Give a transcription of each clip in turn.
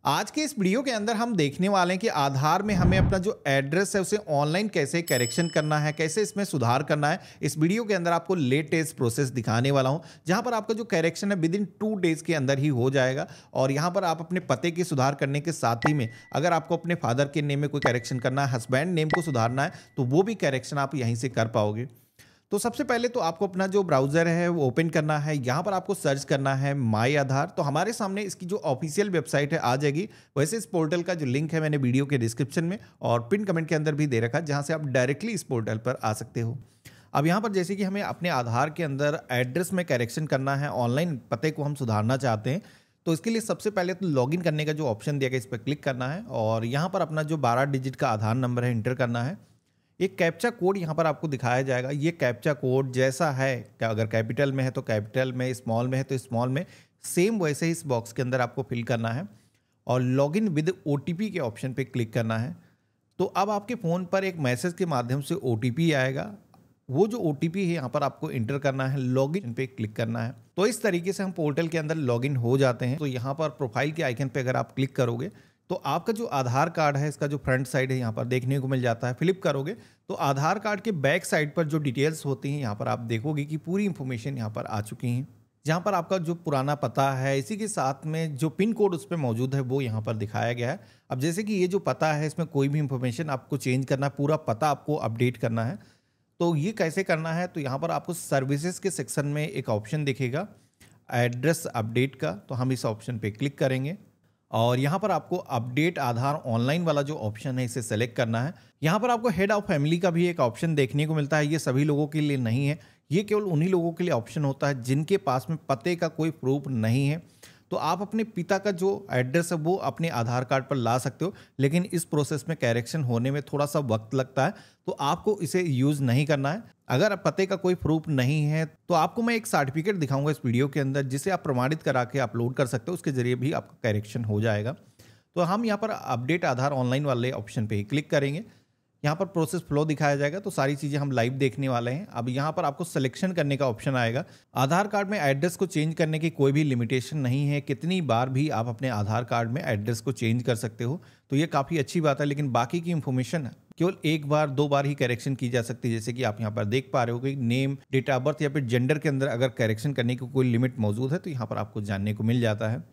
आज के इस वीडियो के अंदर हम देखने वाले हैं कि आधार में हमें अपना जो एड्रेस है उसे ऑनलाइन कैसे करेक्शन करना है, कैसे इसमें सुधार करना है। इस वीडियो के अंदर आपको लेटेस्ट प्रोसेस दिखाने वाला हूं, जहां पर आपका जो करेक्शन है विद इन 2 डेज के अंदर ही हो जाएगा। और यहां पर आप अपने पते की सुधार करने के साथ ही में अगर आपको अपने फादर के नेम में कोई करेक्शन करना है, हस्बैंड नेम को सुधारना है, तो वो भी करेक्शन आप यहीं से कर पाओगे। तो सबसे पहले तो आपको अपना जो ब्राउज़र है वो ओपन करना है। यहाँ पर आपको सर्च करना है माई आधार। तो हमारे सामने इसकी जो ऑफिशियल वेबसाइट है आ जाएगी। वैसे इस पोर्टल का जो लिंक है मैंने वीडियो के डिस्क्रिप्शन में और पिन कमेंट के अंदर भी दे रखा है, जहाँ से आप डायरेक्टली इस पोर्टल पर आ सकते हो। अब यहाँ पर जैसे कि हमें अपने आधार के अंदर एड्रेस में करेक्शन करना है, ऑनलाइन पते को हम सुधारना चाहते हैं, तो इसके लिए सबसे पहले तो लॉगिन करने का जो ऑप्शन दिया गया इस पर क्लिक करना है और यहाँ पर अपना जो 12 डिजिट का आधार नंबर है इंटर करना है। एक कैप्चा कोड यहाँ पर आपको दिखाया जाएगा। ये कैप्चा कोड जैसा है, क्या अगर कैपिटल में है तो कैपिटल में, स्मॉल में है तो स्मॉल में, सेम वैसे ही इस बॉक्स के अंदर आपको फिल करना है और लॉगिन विद ओटीपी के ऑप्शन पे क्लिक करना है। तो अब आपके फ़ोन पर एक मैसेज के माध्यम से ओटीपी आएगा। वो जो ओटीपी है यहाँ पर आपको इंटर करना है, लॉगिन पे क्लिक करना है। तो इस तरीके से हम पोर्टल के अंदर लॉगिन हो जाते हैं। तो यहाँ पर प्रोफाइल के आइकन पे अगर आप क्लिक करोगे तो आपका जो आधार कार्ड है इसका जो फ्रंट साइड है यहाँ पर देखने को मिल जाता है। फ्लिप करोगे तो आधार कार्ड के बैक साइड पर जो डिटेल्स होती हैं यहाँ पर आप देखोगे कि पूरी इंफॉर्मेशन यहाँ पर आ चुकी हैं। जहाँ पर आपका जो पुराना पता है, इसी के साथ में जो पिन कोड उस पर मौजूद है वो यहाँ पर दिखाया गया है। अब जैसे कि ये जो पता है इसमें कोई भी इंफॉर्मेशन आपको चेंज करना है, पूरा पता आपको अपडेट करना है। तो ये कैसे करना है, तो यहाँ पर आपको सर्विसेज के सेक्शन में एक ऑप्शन दिखेगा एड्रेस अपडेट का। तो हम इस ऑप्शन पे क्लिक करेंगे और यहाँ पर आपको अपडेट आधार ऑनलाइन वाला जो ऑप्शन है इसे सेलेक्ट करना है। यहाँ पर आपको हेड ऑफ फैमिली का भी एक ऑप्शन देखने को मिलता है। ये सभी लोगों के लिए नहीं है, ये केवल उन्हीं लोगों के लिए ऑप्शन होता है जिनके पास में पते का कोई प्रूफ नहीं है। तो आप अपने पिता का जो एड्रेस है वो अपने आधार कार्ड पर ला सकते हो, लेकिन इस प्रोसेस में करेक्शन होने में थोड़ा सा वक्त लगता है, तो आपको इसे यूज़ नहीं करना है। अगर पते का कोई प्रूफ नहीं है तो आपको मैं एक सर्टिफिकेट दिखाऊंगा इस वीडियो के अंदर, जिसे आप प्रमाणित करा के अपलोड कर सकते हो, उसके जरिए भी आपका करेक्शन हो जाएगा। तो हम यहाँ पर अपडेट आधार ऑनलाइन वाले ऑप्शन पे ही क्लिक करेंगे। यहाँ पर प्रोसेस फ्लो दिखाया जाएगा, तो सारी चीज़ें हम लाइव देखने वाले हैं। अब यहाँ पर आपको सिलेक्शन करने का ऑप्शन आएगा। आधार कार्ड में एड्रेस को चेंज करने की कोई भी लिमिटेशन नहीं है, कितनी बार भी आप अपने आधार कार्ड में एड्रेस को चेंज कर सकते हो। तो ये काफ़ी अच्छी बात है, लेकिन बाकी की इंफॉर्मेशन केवल एक बार दो बार ही करेक्शन की जा सकती है। जैसे कि आप यहाँ पर देख पा रहे हो कि नेम, डेट ऑफ बर्थ या फिर जेंडर के अंदर अगर करेक्शन करने की कोई लिमिट मौजूद है तो यहाँ पर आपको जानने को मिल जाता है।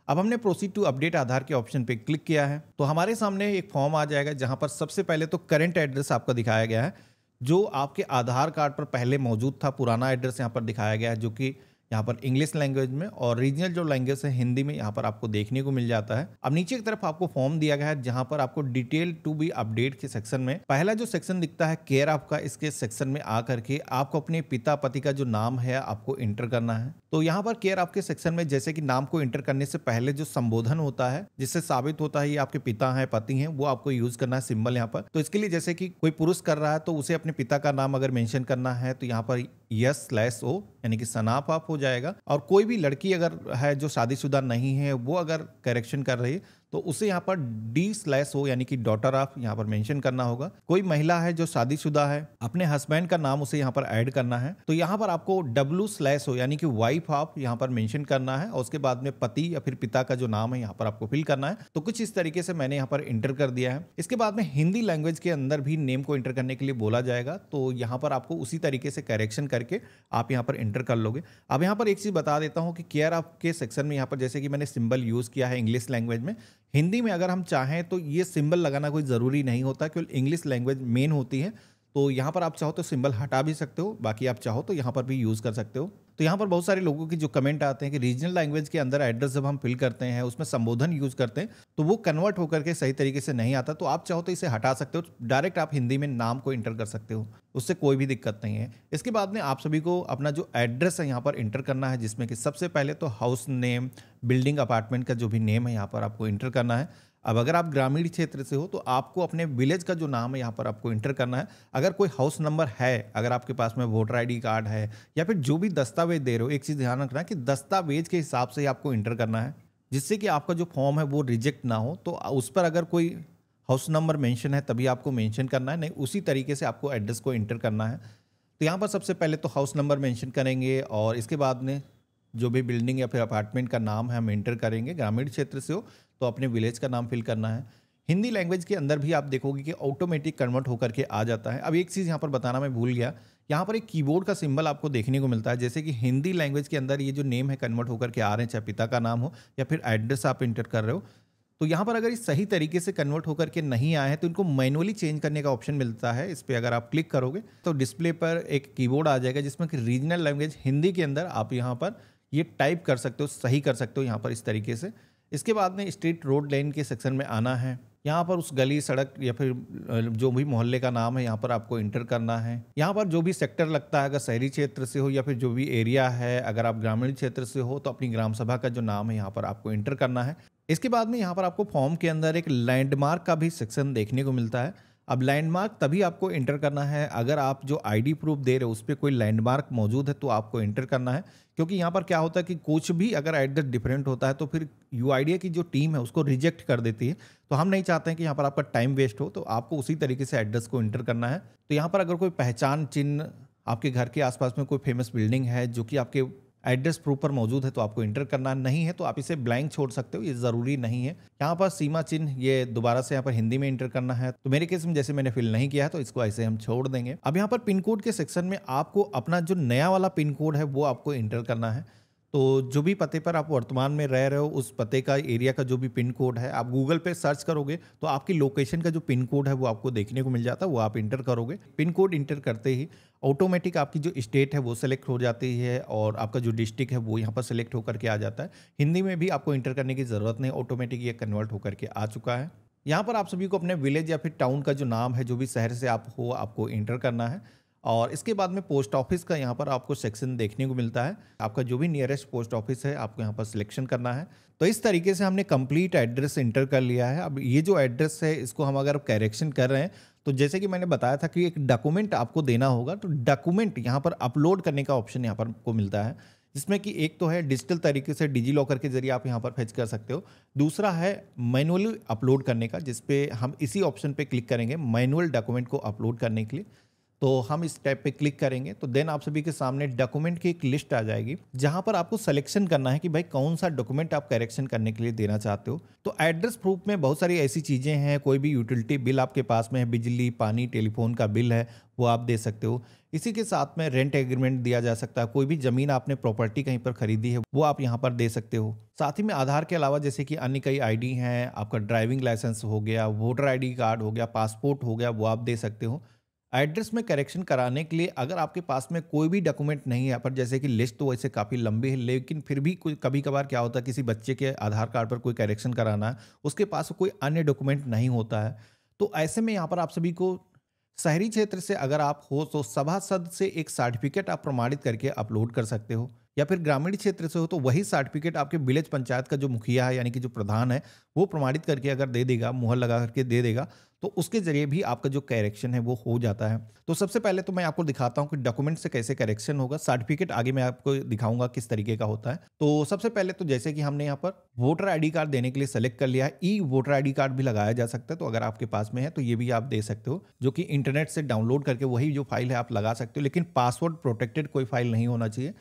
अब हमने प्रोसीड टू अपडेट आधार के ऑप्शन पे क्लिक किया है तो हमारे सामने एक फॉर्म आ जाएगा, जहां पर सबसे पहले तो करंट एड्रेस आपका दिखाया गया है, जो आपके आधार कार्ड पर पहले मौजूद था। पुराना एड्रेस यहाँ पर दिखाया गया है, जो कि यहाँ पर इंग्लिश लैंग्वेज में, और रीजनल जो लैंग्वेज है हिंदी में यहाँ पर आपको देखने को मिल जाता है। अब नीचे की तरफ आपको फॉर्म दिया गया है, जहां पर आपको डिटेल टू बी अपडेट के सेक्शन में पहला जो सेक्शन दिखता है केयर ऑफ का, इसके सेक्शन में आकर के आपको अपने पिता पति का जो नाम है आपको इंटर करना है। तो यहाँ पर केयर ऑफ के सेक्शन में जैसे कि नाम को इंटर करने से पहले जो संबोधन होता है, जिससे साबित होता है ये आपके पिता हैं, पति हैं, वो आपको यूज करना है सिंबल यहाँ पर। तो इसके लिए जैसे कि कोई पुरुष कर रहा है तो उसे अपने पिता का नाम अगर मेंशन करना है तो यहाँ पर यस/ओ यानी कि सनाफ आप हो जाएगा। और कोई भी लड़की अगर है जो शादीशुदा नहीं है, वो अगर करेक्शन कर रही है तो उसे यहाँ पर D/O यानी कि डॉटर ऑफ यहाँ पर मेंशन करना होगा। कोई महिला है जो शादीशुदा है, अपने हस्बैंड का नाम उसे यहाँ पर ऐड करना है, तो यहाँ पर आपको W/O यानी कि वाइफ ऑफ यहाँ पर मेंशन करना है और उसके बाद में पति या फिर पिता का जो नाम है यहाँ पर आपको फिल करना है। तो कुछ इस तरीके से मैंने यहाँ पर इंटर कर दिया है। इसके बाद में हिंदी लैंग्वेज के अंदर भी नेम को इंटर करने के लिए बोला जाएगा, तो यहाँ पर आपको उसी तरीके से करेक्शन करके आप यहाँ पर इंटर कर लोगे। अब यहाँ पर एक चीज बता देता हूँ कि केयर ऑफ के सेक्शन में यहाँ पर जैसे कि मैंने सिंबल यूज किया है इंग्लिश लैंग्वेज में, हिंदी में अगर हम चाहें तो ये सिंबल लगाना कोई ज़रूरी नहीं होता, केवल इंग्लिश लैंग्वेज मेन होती है। तो यहाँ पर आप चाहो तो सिंबल हटा भी सकते हो, बाकी आप चाहो तो यहाँ पर भी यूज़ कर सकते हो। तो यहाँ पर बहुत सारे लोगों की जो कमेंट आते हैं कि रीजनल लैंग्वेज के अंदर एड्रेस जब हम फिल करते हैं, उसमें संबोधन यूज़ करते हैं, तो वो कन्वर्ट होकर के सही तरीके से नहीं आता। तो आप चाहो तो इसे हटा सकते हो, डायरेक्ट आप हिंदी में नाम को इंटर कर सकते हो, उससे कोई भी दिक्कत नहीं है। इसके बाद में आप सभी को अपना जो एड्रेस है यहाँ पर इंटर करना है, जिसमें कि सबसे पहले तो हाउस नेम, बिल्डिंग, अपार्टमेंट का जो भी नेम है यहाँ पर आपको इंटर करना है। अब अगर आप ग्रामीण क्षेत्र से हो तो आपको अपने विलेज का जो नाम है यहाँ पर आपको इंटर करना है। अगर कोई हाउस नंबर है, अगर आपके पास में वोटर आईडी कार्ड है या फिर जो भी दस्तावेज दे रहे हो, एक चीज़ ध्यान रखना है कि दस्तावेज के हिसाब से ही आपको इंटर करना है, जिससे कि आपका जो फॉर्म है वो रिजेक्ट ना हो। तो उस पर अगर कोई हाउस नंबर मेंशन है तभी आपको मेंशन करना है, नहीं उसी तरीके से आपको एड्रेस को इंटर करना है। तो यहाँ पर सबसे पहले तो हाउस नंबर मेंशन करेंगे और इसके बाद में जो भी बिल्डिंग या फिर अपार्टमेंट का नाम है हम एंटर करेंगे। ग्रामीण क्षेत्र से हो तो अपने विलेज का नाम फिल करना है। हिंदी लैंग्वेज के अंदर भी आप देखोगे कि ऑटोमेटिक कन्वर्ट होकर के आ जाता है। अब एक चीज़ यहाँ पर बताना मैं भूल गया, यहाँ पर एक कीबोर्ड का सिंबल आपको देखने को मिलता है। जैसे कि हिंदी लैंग्वेज के अंदर ये जो नेम है कन्वर्ट होकर के आ रहे हैं, चाहे पिता का नाम हो या फिर एड्रेस आप इंटर कर रहे हो, तो यहाँ पर अगर ये सही तरीके से कन्वर्ट होकर के नहीं आए हैं तो इनको मैनुअली चेंज करने का ऑप्शन मिलता है। इस पर अगर आप क्लिक करोगे तो डिस्प्ले पर एक कीबोर्ड आ जाएगा जिसमें कि रीजनल लैंग्वेज हिंदी के अंदर आप यहाँ पर ये टाइप कर सकते हो, सही कर सकते हो यहाँ पर इस तरीके से। इसके बाद में स्ट्रीट रोड लाइन के सेक्शन में आना है। यहाँ पर उस गली सड़क या फिर जो भी मोहल्ले का नाम है यहाँ पर आपको इंटर करना है। यहाँ पर जो भी सेक्टर लगता है, अगर शहरी क्षेत्र से हो या फिर जो भी एरिया है, अगर आप ग्रामीण क्षेत्र से हो तो अपनी ग्राम सभा का जो नाम है यहाँ पर आपको इंटर करना है। इसके बाद में यहाँ पर आपको फॉर्म के अंदर एक लैंडमार्क का भी सेक्शन देखने को मिलता है। अब लैंडमार्क तभी आपको इंटर करना है अगर आप जो आईडी प्रूफ दे रहे हो उस पर कोई लैंडमार्क मौजूद है तो आपको इंटर करना है। क्योंकि यहाँ पर क्या होता है कि कुछ भी अगर एड्रेस डिफरेंट होता है तो फिर यूआईडीए की जो टीम है उसको रिजेक्ट कर देती है। तो हम नहीं चाहते हैं कि यहाँ पर आपका टाइम वेस्ट हो, तो आपको उसी तरीके से एड्रेस को इंटर करना है। तो यहाँ पर अगर कोई पहचान चिन्ह आपके घर के आसपास में कोई फेमस बिल्डिंग है जो कि आपके एड्रेस प्रूफ पर मौजूद है तो आपको इंटर करना नहीं है, तो आप इसे ब्लैंक छोड़ सकते हो, ये ज़रूरी नहीं है। यहाँ पर सीमा चिन्ह ये दोबारा से यहाँ पर हिंदी में इंटर करना है, तो मेरे केस में जैसे मैंने फिल नहीं किया है तो इसको ऐसे हम छोड़ देंगे। अब यहाँ पर पिन कोड के सेक्शन में आपको अपना जो नया वाला पिन कोड है वो आपको इंटर करना है। तो जो भी पते पर आप वर्तमान में रह रहे हो उस पते का एरिया का जो भी पिन कोड है, आप गूगल पे सर्च करोगे तो आपकी लोकेशन का जो पिन कोड है वो आपको देखने को मिल जाता है, वो आप इंटर करोगे। पिन कोड इंटर करते ही ऑटोमेटिक आपकी जो स्टेट है वो सेलेक्ट हो जाती है और आपका जो डिस्ट्रिक्ट है वो यहाँ पर सेलेक्ट होकर के आ जाता है। हिंदी में भी आपको इंटर करने की ज़रूरत नहीं, ऑटोमेटिक ये कन्वर्ट होकर के आ चुका है। यहाँ पर आप सभी को अपने विलेज या फिर टाउन का जो नाम है, जो भी शहर से आप हो, आपको इंटर करना है। और इसके बाद में पोस्ट ऑफिस का यहाँ पर आपको सेक्शन देखने को मिलता है। आपका जो भी नियरेस्ट पोस्ट ऑफिस है आपको यहाँ पर सिलेक्शन करना है। तो इस तरीके से हमने कंप्लीट एड्रेस इंटर कर लिया है। अब ये जो एड्रेस है इसको हम अगर करेक्शन कर रहे हैं तो जैसे कि मैंने बताया था कि एक डॉक्यूमेंट आपको देना होगा, तो डॉक्यूमेंट यहाँ पर अपलोड करने का ऑप्शन यहाँ पर आपको मिलता है, जिसमें कि एक तो है डिजिटल तरीके से डिजी लॉकर के जरिए आप यहाँ पर फेच कर सकते हो। दूसरा है मैनुअली अपलोड करने का, जिसपे हम इसी ऑप्शन पे क्लिक करेंगे मैनुअल डॉक्यूमेंट को अपलोड करने के लिए। तो हम इस टैब पे क्लिक करेंगे तो देन आप सभी के सामने डॉक्यूमेंट की एक लिस्ट आ जाएगी जहां पर आपको सिलेक्शन करना है कि भाई कौन सा डॉक्यूमेंट आप करेक्शन करने के लिए देना चाहते हो। तो एड्रेस प्रूफ में बहुत सारी ऐसी चीज़ें हैं, कोई भी यूटिलिटी बिल आपके पास में है, बिजली पानी टेलीफोन का बिल है वो आप दे सकते हो। इसी के साथ में रेंट एग्रीमेंट दिया जा सकता है, कोई भी जमीन आपने प्रॉपर्टी कहीं पर खरीदी है वो आप यहाँ पर दे सकते हो। साथ ही में आधार के अलावा जैसे कि अन्य कई आईडी हैं, आपका ड्राइविंग लाइसेंस हो गया, वोटर आईडी कार्ड हो गया, पासपोर्ट हो गया, वो आप दे सकते हो। एड्रेस में करेक्शन कराने के लिए अगर आपके पास में कोई भी डॉक्यूमेंट नहीं है, पर जैसे कि लिस्ट तो वैसे काफ़ी लंबी है, लेकिन फिर भी कोई कभी कभार क्या होता है किसी बच्चे के आधार कार्ड पर कोई करेक्शन कराना है, उसके पास कोई अन्य डॉक्यूमेंट नहीं होता है, तो ऐसे में यहाँ पर आप सभी को शहरी क्षेत्र से अगर आप हो तो सभासद से एक सर्टिफिकेट आप प्रमाणित करके अपलोड कर सकते हो, या फिर ग्रामीण क्षेत्र से हो तो वही सर्टिफिकेट आपके विलेज पंचायत का जो मुखिया है यानी कि जो प्रधान है वो प्रमाणित करके अगर दे देगा, मुहर लगा करके दे देगा, तो उसके जरिए भी आपका जो करेक्शन है वो हो जाता है। तो सबसे पहले तो मैं आपको दिखाता हूं कि डॉक्यूमेंट से कैसे करेक्शन होगा। सर्टिफिकेट आगे मैं आपको दिखाऊंगा किस तरीके का होता है। तो सबसे पहले तो जैसे कि हमने यहाँ पर वोटर आईडी कार्ड देने के लिए सेलेक्ट कर लिया है, ई वोटर आईडी कार्ड भी लगाया जा सकता है, तो अगर आपके पास में है तो ये भी आप दे सकते हो, जो कि इंटरनेट से डाउनलोड करके वही जो फाइल है आप लगा सकते हो, लेकिन पासवर्ड प्रोटेक्टेड कोई फाइल नहीं होना चाहिए।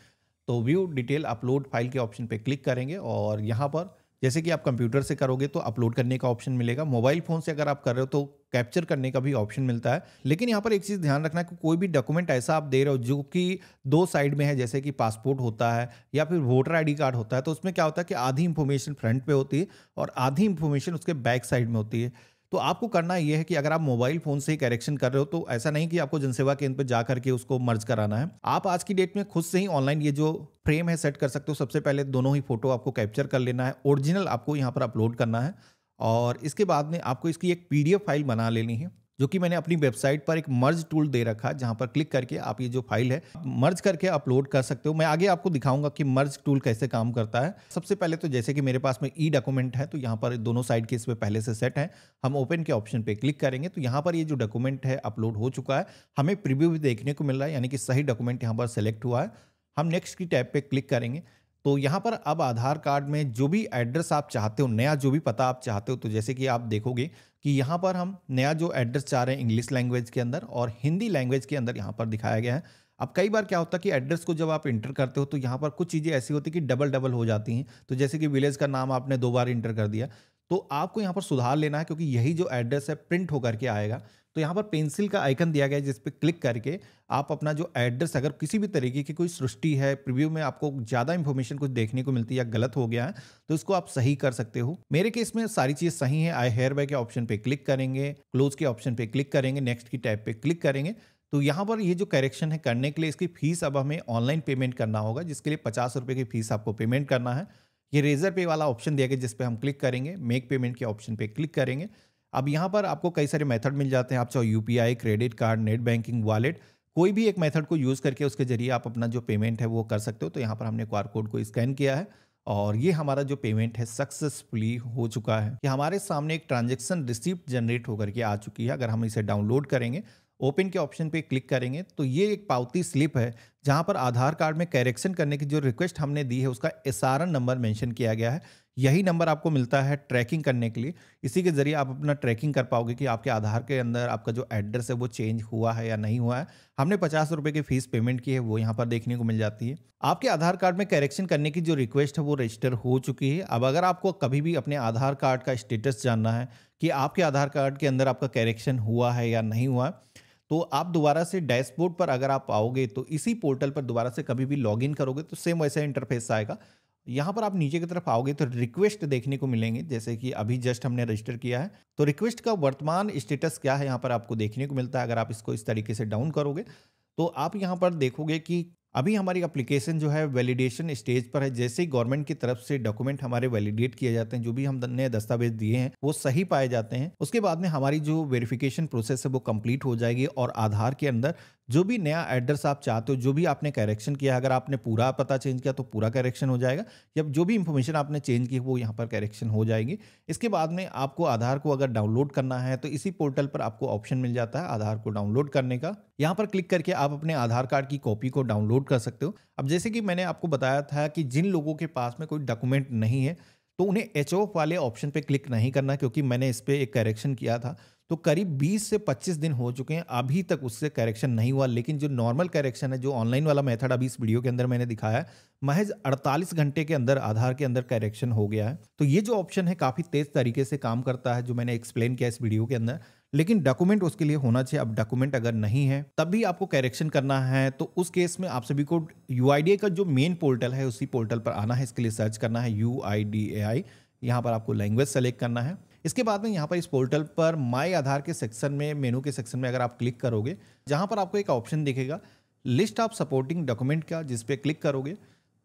तो व्यू डिटेल अपलोड फाइल के ऑप्शन पे क्लिक करेंगे और यहाँ पर जैसे कि आप कंप्यूटर से करोगे तो अपलोड करने का ऑप्शन मिलेगा, मोबाइल फोन से अगर आप कर रहे हो तो कैप्चर करने का भी ऑप्शन मिलता है। लेकिन यहाँ पर एक चीज़ ध्यान रखना है कि कोई भी डॉक्यूमेंट ऐसा आप दे रहे हो जो कि दो साइड में है, जैसे कि पासपोर्ट होता है या फिर वोटर आईडी कार्ड होता है, तो उसमें क्या होता है कि आधी इंफॉर्मेशन फ्रंट पे होती है और आधी इंफॉर्मेशन उसके बैक साइड में होती है। तो आपको करना यह है कि अगर आप मोबाइल फोन से ही करेक्शन कर रहे हो तो ऐसा नहीं कि आपको जनसेवा केंद्र पर जा करके उसको मर्ज कराना है, आप आज की डेट में खुद से ही ऑनलाइन ये जो फ्रेम है सेट कर सकते हो। सबसे पहले दोनों ही फोटो आपको कैप्चर कर लेना है, ओरिजिनल आपको यहाँ पर अपलोड करना है और इसके बाद में आपको इसकी एक पीडीएफ फाइल बना लेनी है, जो कि मैंने अपनी वेबसाइट पर एक मर्ज टूल दे रखा है, जहां पर क्लिक करके आप ये जो फाइल है मर्ज करके अपलोड कर सकते हो। मैं आगे आपको दिखाऊंगा कि मर्ज टूल कैसे काम करता है। सबसे पहले तो जैसे कि मेरे पास में ई डॉक्यूमेंट है तो यहाँ पर दोनों साइड के इस पे पहले से सेट है, हम ओपन के ऑप्शन पे क्लिक करेंगे तो यहाँ पर ये जो डॉक्यूमेंट है अपलोड हो चुका है, हमें प्रीव्यू भी देखने को मिल रहा है, यानी कि सही डॉक्यूमेंट यहाँ पर सेलेक्ट हुआ है। हम नेक्स्ट की टैब पे क्लिक करेंगे तो यहाँ पर अब आधार कार्ड में जो भी एड्रेस आप चाहते हो, नया जो भी पता आप चाहते हो, तो जैसे कि आप देखोगे कि यहाँ पर हम नया जो एड्रेस चाह रहे हैं इंग्लिश लैंग्वेज के अंदर और हिंदी लैंग्वेज के अंदर यहाँ पर दिखाया गया है। अब कई बार क्या होता है कि एड्रेस को जब आप इंटर करते हो तो यहाँ पर कुछ चीज़ें ऐसी होती है कि डबल डबल हो जाती हैं। तो जैसे कि विलेज का नाम आपने 2 बार इंटर कर दिया, तो आपको यहाँ पर सुधार लेना है क्योंकि यही जो एड्रेस है प्रिंट होकर के आएगा। तो यहाँ पर पेंसिल का आइकन दिया गया है जिस पे क्लिक करके आप अपना जो एड्रेस, अगर किसी भी तरीके की कोई सृष्टि है, प्रीव्यू में आपको ज़्यादा इंफॉर्मेशन कुछ देखने को मिलती है या गलत हो गया है, तो इसको आप सही कर सकते हो। मेरे केस में सारी चीज़ सही है। आई हेयर बाय के ऑप्शन पे क्लिक करेंगे, क्लोज के ऑप्शन पे क्लिक करेंगे, नेक्स्ट की टैब पे क्लिक करेंगे। तो यहाँ पर ये जो करेक्शन है करने के लिए इसकी फीस अब हमें ऑनलाइन पेमेंट करना होगा, जिसके लिए 50 रुपये की फीस आपको पेमेंट करना है। ये रेजर पे वाला ऑप्शन दिया गया जिस पे हम क्लिक करेंगे, मेक पेमेंट के ऑप्शन पे क्लिक करेंगे। अब यहाँ पर आपको कई सारे मेथड मिल जाते हैं, आप चाहे UPI, credit card, net banking, wallet, कोई भी एक मेथड को यूज़ करके उसके जरिए आप अपना जो पेमेंट है वो कर सकते हो। तो यहाँ पर हमने क्यूआर कोड को स्कैन किया है और ये हमारा जो पेमेंट है सक्सेसफुली हो चुका है कि हमारे सामने एक ट्रांजेक्शन रिसिप्ट जनरेट होकर के आ चुकी है। अगर हम इसे डाउनलोड करेंगे, ओपन के ऑप्शन पे क्लिक करेंगे तो ये एक पावती स्लिप है जहां पर आधार कार्ड में करेक्शन करने की जो रिक्वेस्ट हमने दी है उसका एसआरएन नंबर मेंशन किया गया है। यही नंबर आपको मिलता है ट्रैकिंग करने के लिए। इसी के जरिए आप अपना ट्रैकिंग कर पाओगे कि आपके आधार के अंदर आपका जो एड्रेस है वो चेंज हुआ है या नहीं हुआ है। हमने 50 रुपये की फीस पेमेंट की है, वो यहाँ पर देखने को मिल जाती है। आपके आधार कार्ड में करेक्शन करने की जो रिक्वेस्ट है वो रजिस्टर हो चुकी है। अब अगर आपको कभी भी अपने आधार कार्ड का स्टेटस जानना है कि आपके आधार कार्ड के अंदर आपका करेक्शन हुआ है या नहीं हुआ, तो आप दोबारा से डैशबोर्ड पर अगर आप आओगे तो इसी पोर्टल पर दोबारा से कभी भी लॉगिन करोगे तो सेम वैसा इंटरफेस आएगा। यहाँ पर आप नीचे की तरफ आओगे तो रिक्वेस्ट देखने को मिलेंगे, जैसे कि अभी जस्ट हमने रजिस्टर किया है तो रिक्वेस्ट का वर्तमान स्टेटस क्या है यहाँ पर आपको देखने को मिलता है। अगर आप इसको इस तरीके से डाउन करोगे तो आप यहाँ पर देखोगे कि अभी हमारी एप्लीकेशन जो है वैलिडेशन स्टेज पर है। जैसे ही गवर्नमेंट की तरफ से डॉक्यूमेंट हमारे वैलिडेट किए जाते हैं, जो भी हमने दस्तावेज दिए हैं वो सही पाए जाते हैं, उसके बाद में हमारी जो वेरिफिकेशन प्रोसेस है वो कंप्लीट हो जाएगी और आधार के अंदर जो भी नया एड्रेस आप चाहते हो, जो भी आपने करेक्शन किया, अगर आपने पूरा पता चेंज किया तो पूरा करेक्शन हो जाएगा, या जो भी इंफॉर्मेशन आपने चेंज की वो यहाँ पर करेक्शन हो जाएगी। इसके बाद में आपको आधार को अगर डाउनलोड करना है तो इसी पोर्टल पर आपको ऑप्शन मिल जाता है आधार को डाउनलोड करने का। यहाँ पर क्लिक करके आप अपने आधार कार्ड की कॉपी को डाउनलोड कर सकते हो। अब जैसे कि मैंने आपको बताया था कि जिन लोगों के पास में कोई डॉक्यूमेंट नहीं है तो उन्हें एचओएफ वाले ऑप्शन पे क्लिक नहीं करना, क्योंकि मैंने इस पर एक करेक्शन किया था तो करीब 20 से 25 दिन हो चुके हैं, अभी तक उससे करेक्शन नहीं हुआ। लेकिन जो नॉर्मल करेक्शन है, जो ऑनलाइन वाला मेथड अभी इस वीडियो के अंदर मैंने दिखाया है, महज 48 घंटे के अंदर आधार के अंदर करेक्शन हो गया है। तो ये जो ऑप्शन है काफ़ी तेज तरीके से काम करता है, जो मैंने एक्सप्लेन किया इस वीडियो के अंदर। लेकिन डॉक्यूमेंट उसके लिए होना चाहिए। अब डॉक्यूमेंट अगर नहीं है तब भी आपको करेक्शन करना है तो उस केस में आप सभी को यूआईडीएआई का जो मेन पोर्टल है उसी पोर्टल पर आना है। इसके लिए सर्च करना है यूआईडीएआई, यहाँ पर आपको लैंग्वेज सेलेक्ट करना है। इसके बाद में यहाँ पर इस पोर्टल पर माय आधार के सेक्शन में, मेनू के सेक्शन में अगर आप क्लिक करोगे, जहाँ पर आपको एक ऑप्शन दिखेगा लिस्ट ऑफ सपोर्टिंग डॉक्यूमेंट का, जिस पे क्लिक करोगे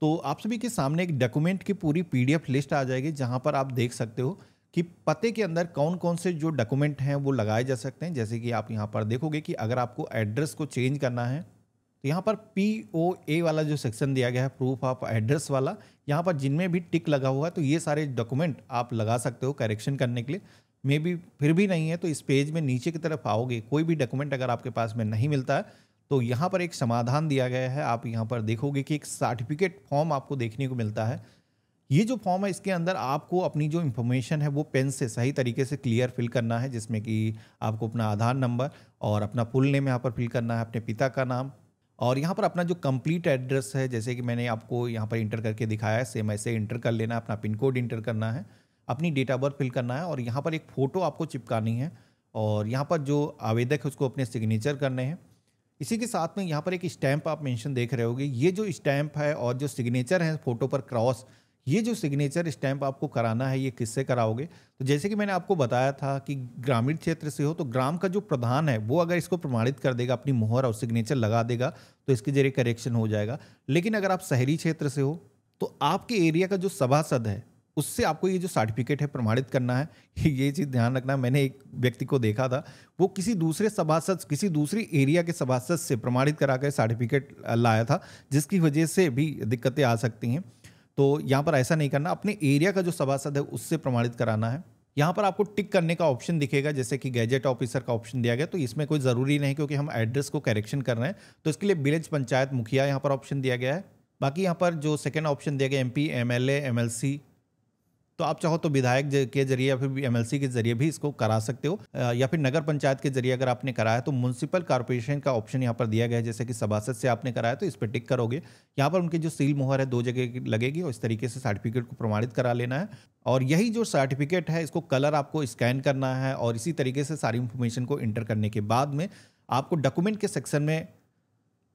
तो आप सभी के सामने एक डॉक्यूमेंट की पूरी पीडीएफ लिस्ट आ जाएगी, जहाँ पर आप देख सकते हो कि पते के अंदर कौन कौन से जो डॉक्यूमेंट हैं वो लगाए जा सकते हैं। जैसे कि आप यहाँ पर देखोगे कि अगर आपको एड्रेस को चेंज करना है तो यहाँ पर POA वाला जो सेक्शन दिया गया है, प्रूफ ऑफ एड्रेस वाला, यहाँ पर जिनमें भी टिक लगा हुआ है तो ये सारे डॉक्यूमेंट आप लगा सकते हो करेक्शन करने के लिए। मे बी फिर भी नहीं है तो इस पेज में नीचे की तरफ आओगे, कोई भी डॉक्यूमेंट अगर आपके पास में नहीं मिलता है तो यहाँ पर एक समाधान दिया गया है। आप यहाँ पर देखोगे कि एक सर्टिफिकेट फॉर्म आपको देखने को मिलता है। ये जो फॉर्म है इसके अंदर आपको अपनी जो इन्फॉर्मेशन है वो पेन से सही तरीके से क्लियर फिल करना है, जिसमें कि आपको अपना आधार नंबर और अपना फुल नेम यहाँ पर फिल करना है, अपने पिता का नाम, और यहाँ पर अपना जो कंप्लीट एड्रेस है जैसे कि मैंने आपको यहाँ पर इंटर करके दिखाया है सेम ऐसे इंटर कर लेना है। अपना पिन कोड इंटर करना है, अपनी डेट ऑफ बर्थ फिल करना है और यहाँ पर एक फ़ोटो आपको चिपकानी है और यहाँ पर जो आवेदक है उसको अपने सिग्नेचर करने हैं। इसी के साथ में यहाँ पर एक स्टैंप आप मेंशन देख रहे होगे। ये जो स्टैंप है और जो सिग्नेचर है फोटो पर क्रॉस, ये जो सिग्नेचर स्टैंप आपको कराना है ये किससे कराओगे? तो जैसे कि मैंने आपको बताया था कि ग्रामीण क्षेत्र से हो तो ग्राम का जो प्रधान है वो अगर इसको प्रमाणित कर देगा, अपनी मोहर और सिग्नेचर लगा देगा तो इसके जरिए करेक्शन हो जाएगा। लेकिन अगर आप शहरी क्षेत्र से हो तो आपके एरिया का जो सभासद है उससे आपको ये जो सर्टिफिकेट है प्रमाणित करना है। ये चीज़ ध्यान रखना। मैंने एक व्यक्ति को देखा था, वो किसी दूसरे सभासद, किसी दूसरी एरिया के सभासद से प्रमाणित करा कर सर्टिफिकेट लाया था, जिसकी वजह से भी दिक्कतें आ सकती हैं। तो यहाँ पर ऐसा नहीं करना, अपने एरिया का जो सभासद है उससे प्रमाणित कराना है। यहाँ पर आपको टिक करने का ऑप्शन दिखेगा, जैसे कि गैजेट ऑफिसर का ऑप्शन दिया गया, तो इसमें कोई ज़रूरी नहीं क्योंकि हम एड्रेस को करेक्शन कर रहे हैं तो इसके लिए विलेज पंचायत मुखिया यहाँ पर ऑप्शन दिया गया है। बाकी यहाँ पर जो सेकेंड ऑप्शन दिया गया MP, MLA, MLC, तो आप चाहो तो विधायक के जरिए या फिर एमएलसी के जरिए भी इसको करा सकते हो, या फिर नगर पंचायत के जरिए अगर आपने कराया तो म्युनिसिपल कॉर्पोरेशन का ऑप्शन यहाँ पर दिया गया है। जैसे कि सभासद से आपने कराया तो इस पर टिक करोगे। यहाँ पर उनकी जो सील मुहर है 2 जगह की लगेगी और इस तरीके से सर्टिफिकेट को प्रमाणित करा लेना है। और यही जो सर्टिफिकेट है इसको कलर आपको स्कैन करना है और इसी तरीके से सारी इंफॉर्मेशन को इंटर करने के बाद में आपको डॉक्यूमेंट के सेक्शन में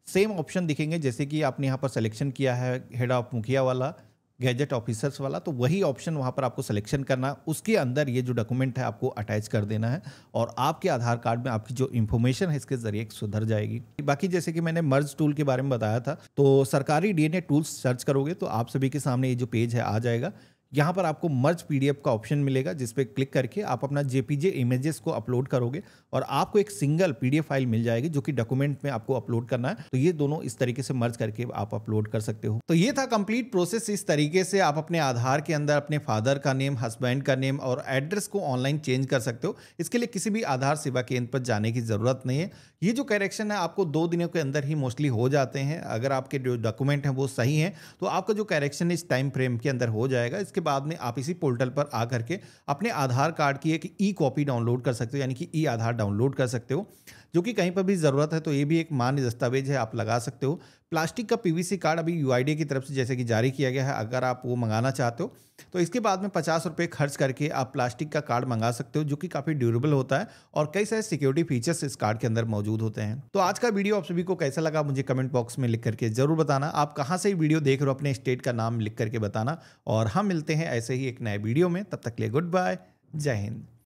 सेम ऑप्शन दिखेंगे। जैसे कि आपने यहाँ पर सिलेक्शन किया है हेड ऑफ मुखिया वाला, गैजेट ऑफिसर्स वाला, तो वही ऑप्शन वहाँ पर आपको सिलेक्शन करना है। उसके अंदर ये जो डॉक्यूमेंट है आपको अटैच कर देना है और आपके आधार कार्ड में आपकी जो इन्फॉर्मेशन है इसके जरिए सुधर जाएगी। बाकी जैसे कि मैंने मर्ज टूल के बारे में बताया था, तो सरकारी डीएनए टूल्स सर्च करोगे तो आप सभी के सामने ये जो पेज है आ जाएगा। यहाँ पर आपको मर्ज पीडीएफ का ऑप्शन मिलेगा, जिस पे क्लिक करके आप अपना जेपीजे इमेजेस को अपलोड करोगे और आपको एक सिंगल पीडीएफ फाइल मिल जाएगी जो कि डॉक्यूमेंट में आपको अपलोड करना है। तो ये दोनों इस तरीके से मर्ज करके आप अपलोड कर सकते हो। तो ये था कंप्लीट प्रोसेस। इस तरीके से आप अपने आधार के अंदर अपने फादर का नेम, हस्बैंड का नेम और एड्रेस को ऑनलाइन चेंज कर सकते हो। इसके लिए किसी भी आधार सेवा केंद्र पर जाने की जरूरत नहीं है। ये जो करेक्शन है आपको 2 दिनों के अंदर ही मोस्टली हो जाते हैं। अगर आपके जो डॉक्यूमेंट हैं वो सही हैं तो आपका जो करेक्शन इस टाइम फ्रेम के अंदर हो जाएगा। इसके बाद में आप इसी पोर्टल पर आकर के अपने आधार कार्ड की एक ई कॉपी डाउनलोड कर सकते हो, यानी कि ई आधार डाउनलोड कर सकते हो, जो कि कहीं पर भी ज़रूरत है तो ये भी एक मान्य दस्तावेज है, आप लगा सकते हो। प्लास्टिक का पीवीसी कार्ड अभी यूआईडीए की तरफ से जैसे कि जारी किया गया है, अगर आप वो मंगाना चाहते हो तो इसके बाद में 50 रुपये खर्च करके आप प्लास्टिक का कार्ड मंगा सकते हो, जो कि काफ़ी ड्यूरेबल होता है और कई सारे सिक्योरिटी फीचर्स इस कार्ड के अंदर मौजूद होते हैं। तो आज का वीडियो आप सभी को कैसा लगा मुझे कमेंट बॉक्स में लिख करके जरूर बताना। आप कहाँ से वीडियो देख रहे हो अपने स्टेट का नाम लिख करके बताना और हम मिलते हैं ऐसे ही एक नए वीडियो में। तब तक के लिए गुड बाय, जय हिंद।